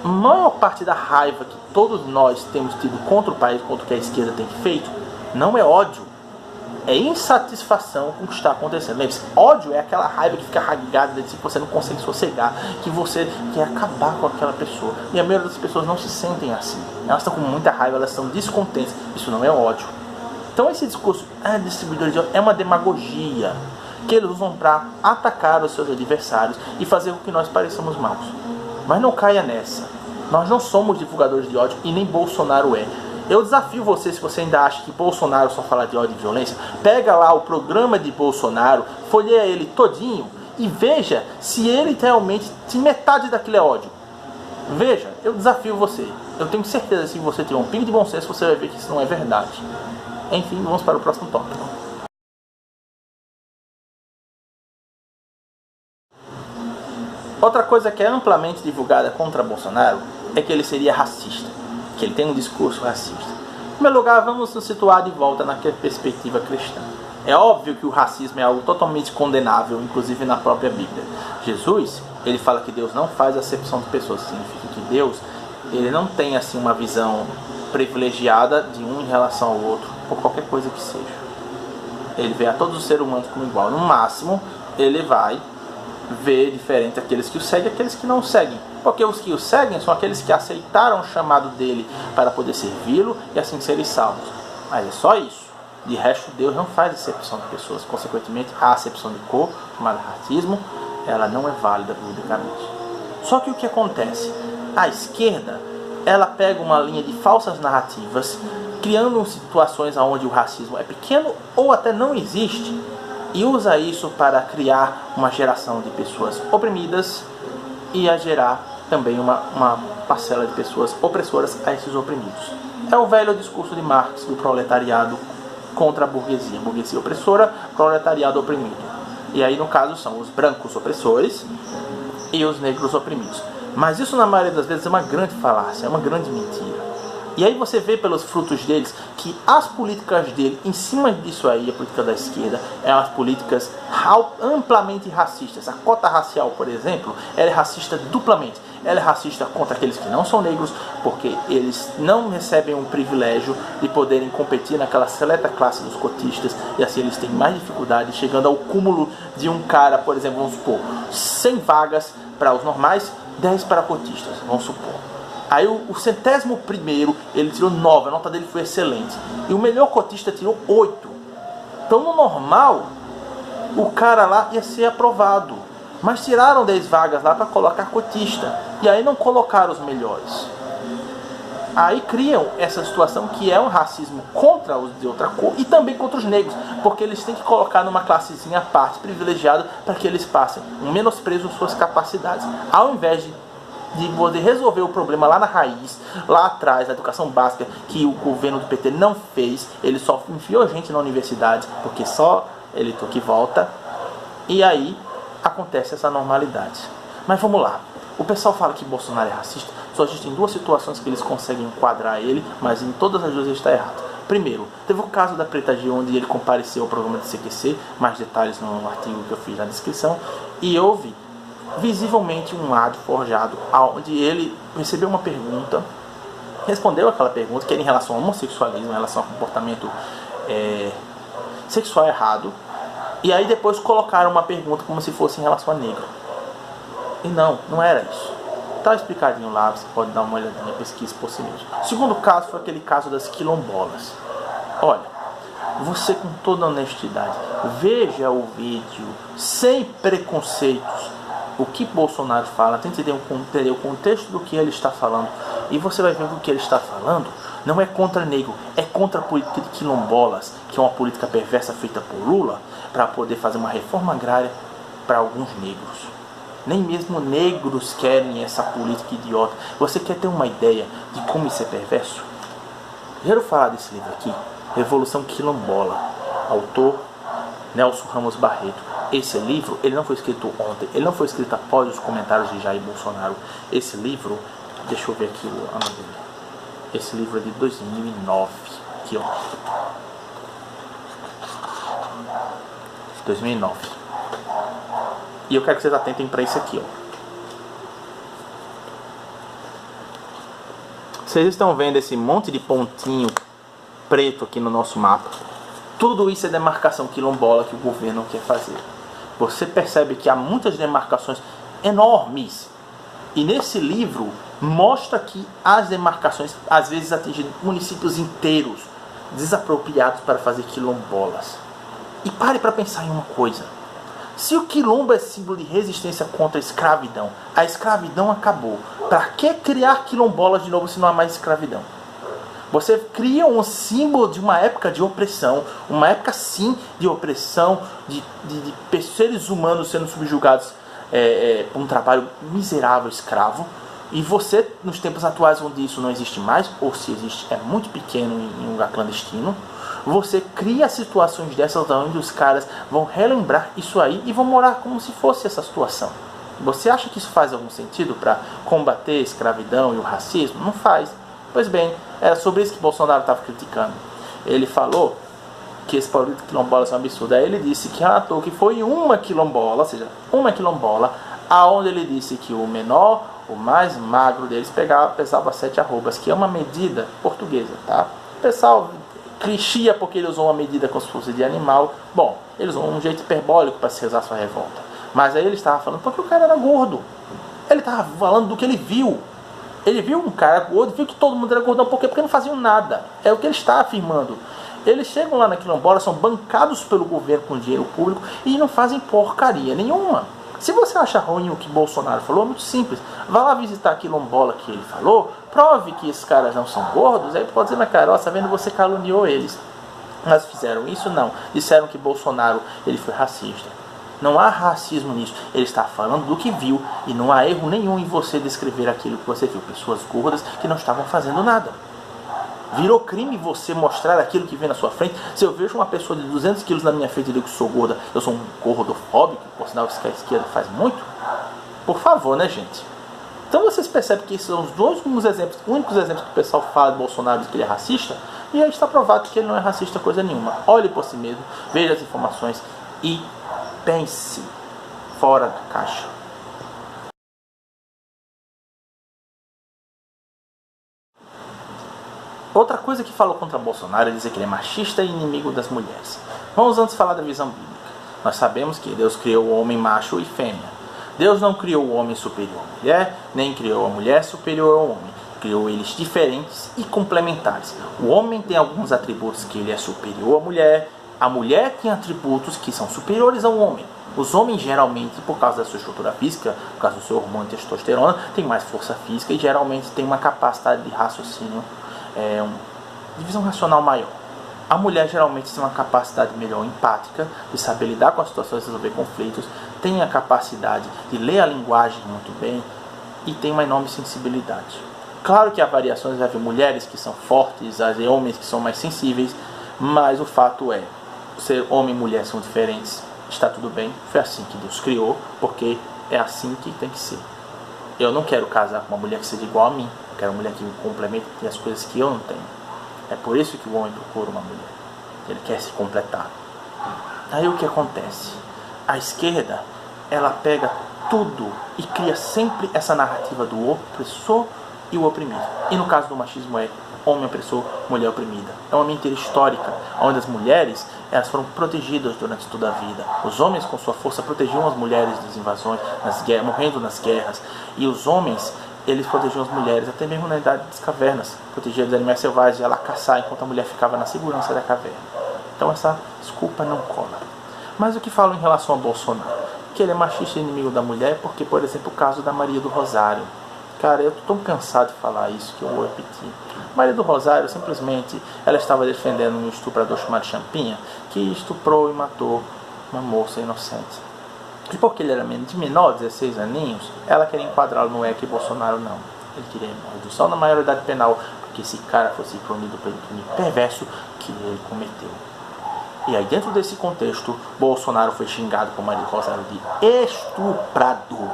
Speaker 1: a maior parte da raiva que todos nós temos tido contra o país, contra o que a esquerda tem feito, não é ódio, é insatisfação com o que está acontecendo. Lembre-se, ódio é aquela raiva que fica rasgada dentro de si, que você não consegue sossegar, que você quer acabar com aquela pessoa. E a maioria das pessoas não se sentem assim. Elas estão com muita raiva, elas estão descontentes. Isso não é ódio. Então esse discurso distribuidor de ódio é uma demagogia que eles usam para atacar os seus adversários e fazer com que nós pareçamos maus. Mas não caia nessa. Nós não somos divulgadores de ódio e nem Bolsonaro é. Eu desafio você, se você ainda acha que Bolsonaro só fala de ódio e violência, pega lá o programa de Bolsonaro, folheia ele todinho e veja se ele realmente, se metade daquilo é ódio. Veja, eu desafio você. Eu tenho certeza que se você tiver um pingo de bom senso, você vai ver que isso não é verdade. Enfim, vamos para o próximo tópico. Outra coisa que é amplamente divulgada contra Bolsonaro é que ele seria racista, que ele tem um discurso racista. Em primeiro lugar, vamos nos situar de volta na perspectiva cristã. É óbvio que o racismo é algo totalmente condenável, inclusive na própria Bíblia. Jesus, ele fala que Deus não faz acepção de pessoas, significa que Deus, ele não tem assim uma visão privilegiada de um em relação ao outro, por qualquer coisa que seja. Ele vê a todos os seres humanos como igual. No máximo, ele vai ver diferente aqueles que o seguem e aqueles que não o seguem. Porque os que o seguem são aqueles que aceitaram o chamado dele para poder servi-lo e assim serem salvos. Mas é só isso. De resto, Deus não faz acepção de pessoas. Consequentemente, a acepção de cor, chamada racismo, ela não é válida biblicamente. Só que o que acontece? A esquerda, ela pega uma linha de falsas narrativas, criando situações onde o racismo é pequeno ou até não existe, e usa isso para criar uma geração de pessoas oprimidas e a gerar também uma parcela de pessoas opressoras a esses oprimidos. É o velho discurso de Marx do proletariado contra a burguesia opressora, proletariado oprimido. E aí no caso são os brancos opressores e os negros oprimidos. Mas isso na maioria das vezes é uma grande falácia, é uma grande mentira. E aí você vê pelos frutos deles que as políticas dele, em cima disso aí, a política da esquerda, é umas políticas amplamente racistas. A cota racial, por exemplo, ela é racista duplamente. Ela é racista contra aqueles que não são negros, porque eles não recebem um privilégio de poderem competir naquela seleta classe dos cotistas, e assim eles têm mais dificuldade, chegando ao cúmulo de um cara, por exemplo, vamos supor, 100 vagas para os normais, 10 para cotistas, vamos supor. Aí o 101º, ele tirou 9, a nota dele foi excelente. E o melhor cotista tirou 8. Então no normal, o cara lá ia ser aprovado. Mas tiraram 10 vagas lá para colocar cotista. E aí não colocaram os melhores. Aí criam essa situação que é um racismo contra os de outra cor e também contra os negros. Porque eles têm que colocar numa classezinha à parte, privilegiada, para que eles passem um menosprezo às suas capacidades. Ao invés de poder resolver o problema lá na raiz, lá atrás, na educação básica, que o governo do PT não fez, ele só enfiou gente na universidade, porque só ele que volta, e aí acontece essa normalidade. Mas vamos lá, o pessoal fala que Bolsonaro é racista, só existem duas situações que eles conseguem enquadrar ele, mas em todas as duas ele está errado. Primeiro, teve o caso da Preta Gil, onde ele compareceu ao programa de CQC, mais detalhes no artigo que eu fiz na descrição, e houve visivelmente um áudio forjado, onde ele recebeu uma pergunta, respondeu aquela pergunta, que era em relação ao homossexualismo, em relação ao comportamento sexual errado, e aí depois colocaram uma pergunta como se fosse em relação a negro. E não era isso. Está explicadinho lá, você pode dar uma olhadinha, pesquisa por si mesmo. O segundo caso foi aquele caso das quilombolas. Olha, você com toda honestidade, veja o vídeo sem preconceitos, o que Bolsonaro fala, tente entender o contexto do que ele está falando, e você vai ver que o que ele está falando não é contra negro, é contra a política de quilombolas, que é uma política perversa feita por Lula para poder fazer uma reforma agrária para alguns negros. Nem mesmo negros querem essa política idiota. Você quer ter uma ideia de como isso é perverso? Quero falar desse livro aqui, Revolução Quilombola, autor Nelson Ramos Barreto. Esse livro, ele não foi escrito ontem, ele não foi escrito após os comentários de Jair Bolsonaro. Esse livro, deixa eu ver aqui o ano dele. Esse livro é de 2009, aqui ó. 2009. E eu quero que vocês atentem para isso aqui, ó. Vocês estão vendo esse monte de pontinho preto aqui no nosso mapa? Tudo isso é demarcação quilombola que o governo quer fazer. Você percebe que há muitas demarcações enormes. E nesse livro mostra que as demarcações às vezes atingem municípios inteiros desapropriados para fazer quilombolas. E pare para pensar em uma coisa. Se o quilombo é símbolo de resistência contra a escravidão acabou. Para que criar quilombolas de novo se não há mais escravidão? Você cria um símbolo de uma época de opressão, uma época sim de opressão, de seres humanos sendo subjugados por um trabalho miserável, escravo. E você, nos tempos atuais onde isso não existe mais, ou se existe, é muito pequeno em um lugar clandestino, você cria situações dessas onde os caras vão relembrar isso aí e vão morar como se fosse essa situação. Você acha que isso faz algum sentido para combater a escravidão e o racismo? Não faz. Pois bem, era sobre isso que Bolsonaro estava criticando. Ele falou que esse político quilombola é um absurdo. Aí ele disse que relatou que foi uma quilombola, ou seja, uma quilombola, aonde ele disse que o menor, o mais magro deles pesava 7 arrobas, que é uma medida portuguesa, tá? O pessoal chia porque ele usou uma medida como se fosse de animal. Bom, ele usou um jeito hiperbólico para se rezar sua revolta. Mas aí ele estava falando porque o cara era gordo. Ele estava falando do que ele viu. Ele viu um cara gordo, viu que todo mundo era gordão. Por quê? Porque não faziam nada. É o que ele está afirmando. Eles chegam lá na quilombola, são bancados pelo governo com dinheiro público e não fazem porcaria nenhuma. Se você acha ruim o que Bolsonaro falou, é muito simples. Vá lá visitar a quilombola que ele falou, prove que esses caras não são gordos, aí pode dizer na cara, ó, tá vendo, você caluniou eles. Mas fizeram isso? Não. Disseram que Bolsonaro ele foi racista. Não há racismo nisso. Ele está falando do que viu e não há erro nenhum em você descrever aquilo que você viu. Pessoas gordas que não estavam fazendo nada. Virou crime você mostrar aquilo que vem na sua frente. Se eu vejo uma pessoa de 200 quilos na minha frente e digo que sou gorda, eu sou um gordofóbico, por sinal isso que a esquerda faz muito. Por favor, né, gente? Então vocês percebem que esses são os dois únicos exemplos que o pessoal fala de Bolsonaro, que ele é racista, e aí está provado que ele não é racista coisa nenhuma. Olhe por si mesmo, veja as informações e pense fora da caixa. Outra coisa que falou contra Bolsonaro é dizer que ele é machista e inimigo das mulheres. Vamos antes falar da visão bíblica. Nós sabemos que Deus criou o homem macho e fêmea. Deus não criou o homem superior à mulher, nem criou a mulher superior ao homem. Criou eles diferentes e complementares. O homem tem alguns atributos que ele é superior à mulher. A mulher tem atributos que são superiores ao homem. Os homens geralmente, por causa da sua estrutura física, por causa do seu hormônio de testosterona, têm mais força física e geralmente têm uma capacidade de raciocínio, de visão racional maior. A mulher geralmente tem uma capacidade melhor empática, de saber lidar com as situações, resolver conflitos, tem a capacidade de ler a linguagem muito bem e tem uma enorme sensibilidade. Claro que há variações, vai haver mulheres que são fortes, vai haver homens que são mais sensíveis, mas o fato é, ser homem e mulher são diferentes, está tudo bem, foi assim que Deus criou, porque é assim que tem que ser. Eu não quero casar com uma mulher que seja igual a mim, eu quero uma mulher que me complemente e as coisas que eu não tenho. É por isso que o homem procura uma mulher, ele quer se completar. Aí o que acontece? A esquerda, ela pega tudo e cria sempre essa narrativa do opressor e o oprimido. E no caso do machismo é homem opressor, mulher oprimida. É uma mentira histórica, onde as mulheres elas foram protegidas durante toda a vida. Os homens, com sua força, protegiam as mulheres das invasões, nas guerras, morrendo nas guerras. E os homens, eles protegiam as mulheres, até mesmo na idade das cavernas. Protegiam os animais selvagens, ela caçar, enquanto a mulher ficava na segurança da caverna. Então essa desculpa não cola. Mas o que falo em relação a Bolsonaro? Que ele é machista e inimigo da mulher, porque, por exemplo, o caso da Maria do Rosário. Cara, eu tô tão cansado de falar isso que eu vou repetir. Maria do Rosário, simplesmente, ela estava defendendo um estuprador chamado Champinha, que estuprou e matou uma moça inocente. E porque ele era de menor, 16 aninhos, ela queria enquadrá-lo no ECA e Bolsonaro não. Ele queria uma redução da maioridade penal, porque esse cara fosse punido pelo crime perverso que ele cometeu. E aí, dentro desse contexto, Bolsonaro foi xingado por Maria Rosário de estuprador.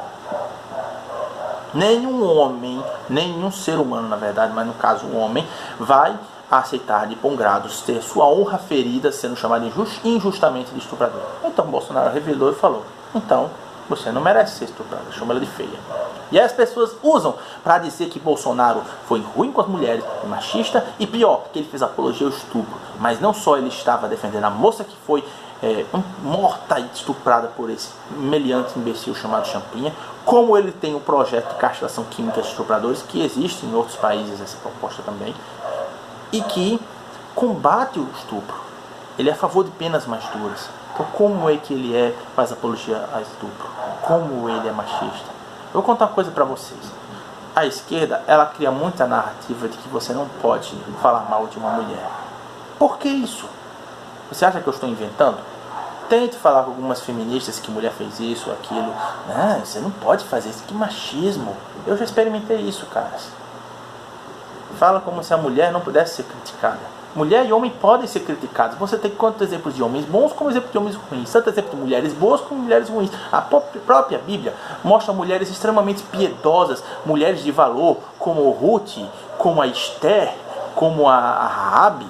Speaker 1: Nenhum homem, nenhum ser humano, na verdade, mas no caso um homem, vai aceitar de bom grado ter sua honra ferida sendo chamado injustamente de estuprador. Então Bolsonaro revelou e falou: então você não merece ser estuprada, chama ela de feia. E aí as pessoas usam para dizer que Bolsonaro foi ruim com as mulheres, machista e pior, que ele fez apologia ao estupro. Mas não só ele estava defendendo a moça que foi morta e estuprada por esse meliante imbecil chamado Champinha, como ele tem um projeto de castração química de estupradores, que existe em outros países essa proposta também, e que combate o estupro. Ele é a favor de penas mais duras. Então como é que ele faz apologia a estupro? Como ele é machista? Eu vou contar uma coisa para vocês. A esquerda, ela cria muita narrativa de que você não pode falar mal de uma mulher. Por que isso? Você acha que eu estou inventando? Tente falar com algumas feministas que mulher fez isso, aquilo. Não, você não pode fazer isso, que machismo. Eu já experimentei isso, caras. Fala como se a mulher não pudesse ser criticada. Mulher e homem podem ser criticados. Você tem quantos exemplos de homens bons como exemplo de homens ruins. Tanto exemplo de mulheres boas como mulheres ruins. A própria Bíblia mostra mulheres extremamente piedosas, mulheres de valor, como Ruth, como a Esther, como a Raabe,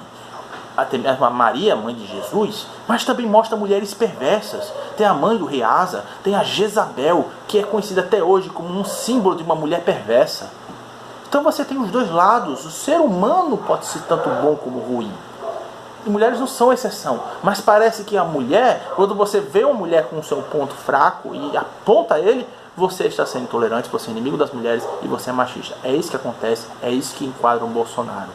Speaker 1: até mesmo a Maria, mãe de Jesus, mas também mostra mulheres perversas. Tem a mãe do rei Asa, tem a Jezabel, que é conhecida até hoje como um símbolo de uma mulher perversa. Então você tem os dois lados. O ser humano pode ser tanto bom como ruim. E mulheres não são exceção. Mas parece que a mulher, quando você vê uma mulher com o seu ponto fraco e aponta ele, você está sendo intolerante, você é inimigo das mulheres e você é machista. É isso que acontece, é isso que enquadra o Bolsonaro.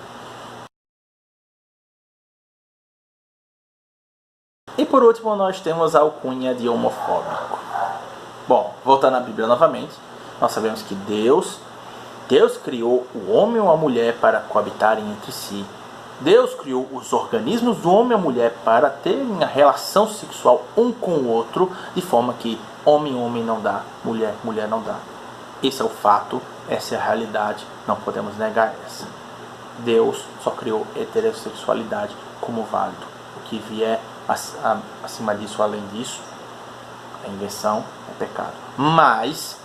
Speaker 1: E por último nós temos a alcunha de homofóbico. Bom, voltando à Bíblia novamente, nós sabemos que Deus criou o homem ou a mulher para coabitarem entre si. Deus criou os organismos do homem e a mulher para terem a relação sexual um com o outro, de forma que homem não dá, mulher não dá. Esse é o fato, essa é a realidade, não podemos negar essa. Deus só criou heterossexualidade como válido. O que vier acima disso, além disso, a inversão é pecado. Mas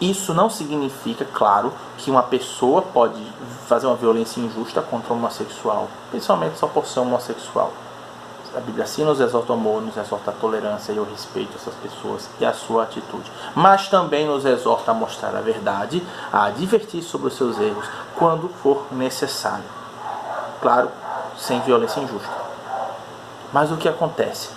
Speaker 1: isso não significa, claro, que uma pessoa pode fazer uma violência injusta contra um homossexual, principalmente só por ser homossexual. A Bíblia sim nos exorta o amor, nos exorta a tolerância e o respeito a essas pessoas e a sua atitude. Mas também nos exorta a mostrar a verdade, a advertir sobre os seus erros quando for necessário. Claro, sem violência injusta. Mas o que acontece?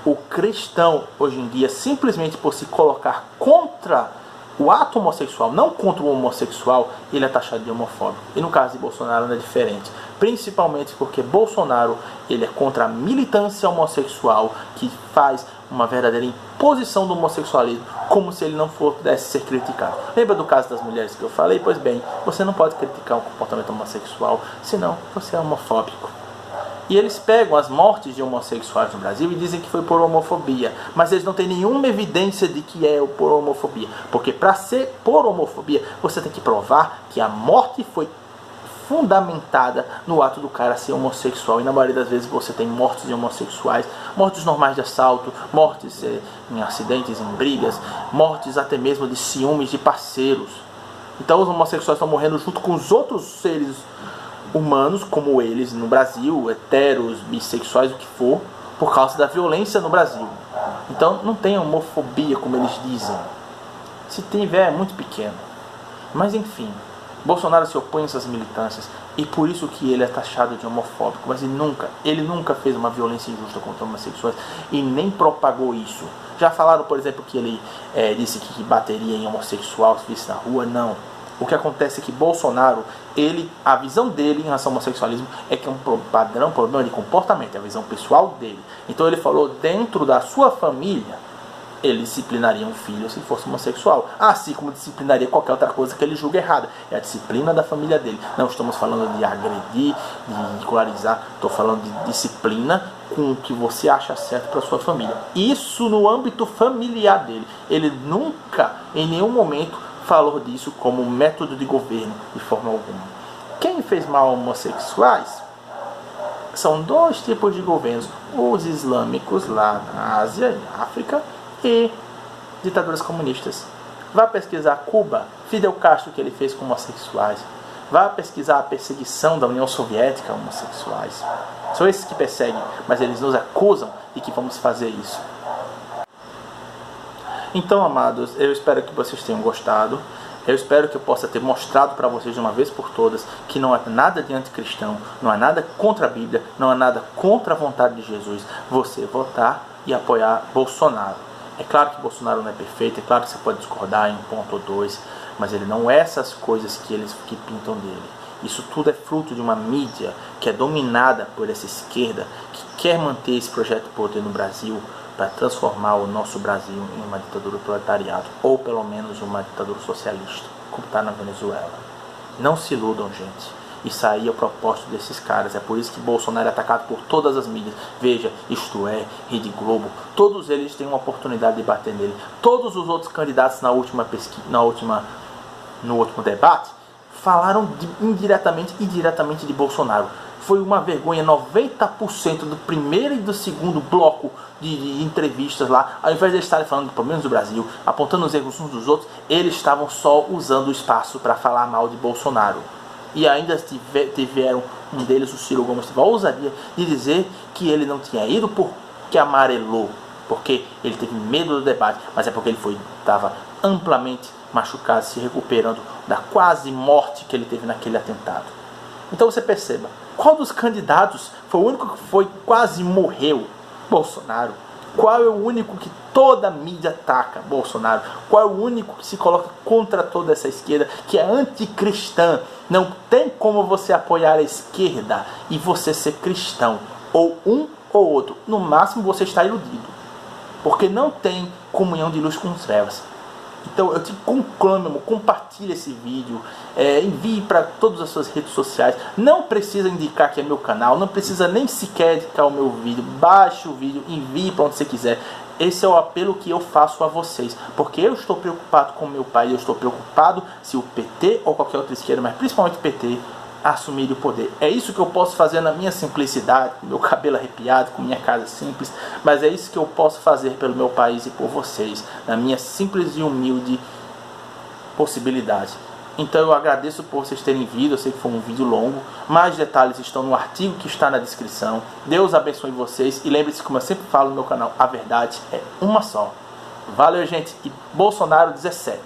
Speaker 1: O cristão, hoje em dia, simplesmente por se colocar contra o ato homossexual, não contra o homossexual, ele é taxado de homofóbico. E no caso de Bolsonaro não é diferente. Principalmente porque Bolsonaro ele é contra a militância homossexual, que faz uma verdadeira imposição do homossexualismo, como se ele não pudesse ser criticado. Lembra do caso das mulheres que eu falei? Pois bem, você não pode criticar um comportamento homossexual, senão você é homofóbico. E eles pegam as mortes de homossexuais no Brasil e dizem que foi por homofobia. Mas eles não têm nenhuma evidência de que é por homofobia. Porque para ser por homofobia, você tem que provar que a morte foi fundamentada no ato do cara ser homossexual. E na maioria das vezes você tem mortes de homossexuais, mortes normais de assalto, mortes em acidentes, em brigas, mortes até mesmo de ciúmes de parceiros. Então os homossexuais estão morrendo junto com os outros seres humanos como eles no Brasil, heteros, bissexuais, o que for, por causa da violência no Brasil. Então não tem homofobia como eles dizem. Se tiver, é muito pequeno. Mas enfim, Bolsonaro se opõe a essas militâncias e por isso que ele é taxado de homofóbico. Mas ele nunca fez uma violência injusta contra homossexuais e nem propagou isso. Já falaram, por exemplo, que ele disse que bateria em homossexual se visse na rua? Não. O que acontece é que Bolsonaro, a visão dele em relação ao homossexualismo é que é um problema de comportamento, é a visão pessoal dele. Então ele falou dentro da sua família, ele disciplinaria um filho se fosse homossexual, assim como disciplinaria qualquer outra coisa que ele julga errada. É a disciplina da família dele. Não estamos falando de agredir, de ridicularizar, estou falando de disciplina com o que você acha certo para sua família. Isso no âmbito familiar dele. Ele nunca, em nenhum momento, falou disso como método de governo, de forma alguma. Quem fez mal a homossexuais são dois tipos de governos: os islâmicos lá na Ásia e na África e ditaduras comunistas. Vá pesquisar Cuba, Fidel Castro, que ele fez com homossexuais. Vá pesquisar a perseguição da União Soviética a homossexuais. São esses que perseguem, mas eles nos acusam de que vamos fazer isso. Então, amados, eu espero que vocês tenham gostado. Eu espero que eu possa ter mostrado para vocês de uma vez por todas que não há nada de anticristão, não há nada contra a Bíblia, não há nada contra a vontade de Jesus você votar e apoiar Bolsonaro. É claro que Bolsonaro não é perfeito, é claro que você pode discordar em um ponto ou dois, mas ele não é essas coisas que pintam dele. Isso tudo é fruto de uma mídia que é dominada por essa esquerda, que quer manter esse projeto de poder no Brasil para transformar o nosso Brasil em uma ditadura proletariado, ou pelo menos uma ditadura socialista, como está na Venezuela. Não se iludam, gente. Isso aí é o propósito desses caras. É por isso que Bolsonaro é atacado por todas as mídias. Veja, Isto É, Rede Globo, todos eles têm uma oportunidade de bater nele. Todos os outros candidatos no último debate falaram indiretamente e diretamente de Bolsonaro. Foi uma vergonha. 90% do primeiro e do segundo bloco de entrevistas lá, ao invés de eles estarem falando de problemas do Brasil, apontando os erros uns dos outros, eles estavam só usando o espaço para falar mal de Bolsonaro. E ainda tiveram um deles, o Ciro Gomes, teve a ousadia de dizer que ele não tinha ido porque amarelou, porque ele teve medo do debate, mas é porque ele estava amplamente machucado, se recuperando da quase morte que ele teve naquele atentado. Então você perceba, qual dos candidatos foi o único que quase morreu? Bolsonaro. Qual é o único que toda a mídia ataca? Bolsonaro. Qual é o único que se coloca contra toda essa esquerda, que é anticristã? Não tem como você apoiar a esquerda e você ser cristão. Ou um ou outro. No máximo você está iludido. Porque não tem comunhão de luz com as trevas. Então eu te conclamo, compartilhe esse vídeo, envie para todas as suas redes sociais. Não precisa indicar que é meu canal, não precisa nem sequer indicar o meu vídeo. Baixe o vídeo, envie para onde você quiser. Esse é o apelo que eu faço a vocês, porque eu estou preocupado com meu país, eu estou preocupado se o PT ou qualquer outra esquerda, mas principalmente o PT, assumir o poder. É isso que eu posso fazer na minha simplicidade, com meu cabelo arrepiado, com minha casa simples, mas é isso que eu posso fazer pelo meu país e por vocês, na minha simples e humilde possibilidade. Então eu agradeço por vocês terem vindo, eu sei que foi um vídeo longo, mais detalhes estão no artigo que está na descrição. Deus abençoe vocês e lembre-se, como eu sempre falo no meu canal, a verdade é uma só. Valeu, gente, e Bolsonaro 17.